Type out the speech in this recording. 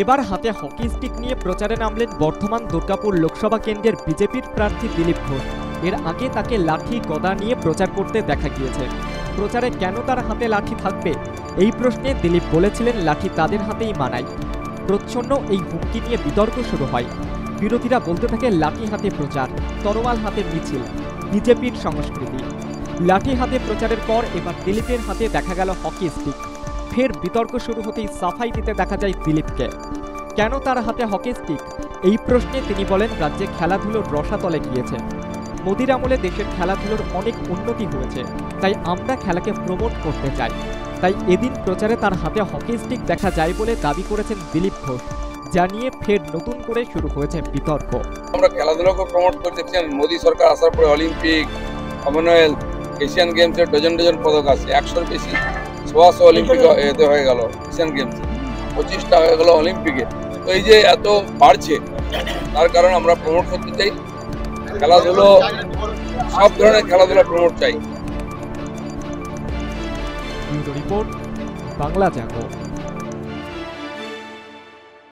এবার হাতে hockey stick নিয়ে প্রচারে নামলেন বর্ধমান দুর্গাপুর লোকসভা কেন্দ্রের বিজেপির প্রার্থী দিলীপ ঘোষ। এর আগে তাকে লাঠি গদা নিয়ে প্রচার করতে দেখা গিয়েছে। প্রচারে কেন তার হাতে লাঠি থাকবে এই প্রশ্নে দিলীপ বলেছিলেন, লাঠি তাদের হাতেই মানায়। প্রচ্ছন্ন এই হুমকি নিয়ে বিতর্ক শুরু হয়। বিরোধীরা বলতে থাকে লাঠি হাতে প্রচার, তরোয়াল হাতে মিছিল, বিজেপির সংস্কৃতি। লাঠি হাতে প্রচারের পর এবার দিলীপের হাতে দেখা গেল হকি স্টিক। ফের বিতর্ক শুরু হতেই সাফাই দিতে দেখা যায় দিলীপকে। কেন তার হাতে হকি স্টিক এই প্রশ্নে তিনি বলেন, রাজ্যে খেলাধুলোর রসাতলে গিয়েছে। মোদির আমলে দেশের খেলাধুলোর অনেক উন্নতি হয়েছে, তাই আমরা খেলাকে প্রমোট করতে চাই। তাই এদিন প্রচারে তার হাতে হকি স্টিক দেখা যায় বলে দাবি করেছেন দিলীপ ঘোষ। জানিয়ে ফের নতুন করে শুরু হয়েছে বিতর্ক। আমরা খেলাধুলাকে প্রমোট করতে চাই। মোদী সরকার আসার পরে অলিম্পিক, কমনওয়েলথ, এশিয়ান গেমসে ডজন ডজন পদক আছে। 100-র বেশি, 100 অলিম্পিক এতে হয়ে গেল, এশিয়ান গেমসে 25টা হয়ে গেল অলিম্পিকে। তো এই যে এত বাড়ছে, তার কারণ আমরা প্রমোট করতে চাই খেলাধুলো, সব ধরনের খেলাধুলা প্রমোট চাই। রিপোর্ট, বাংলা জাগো।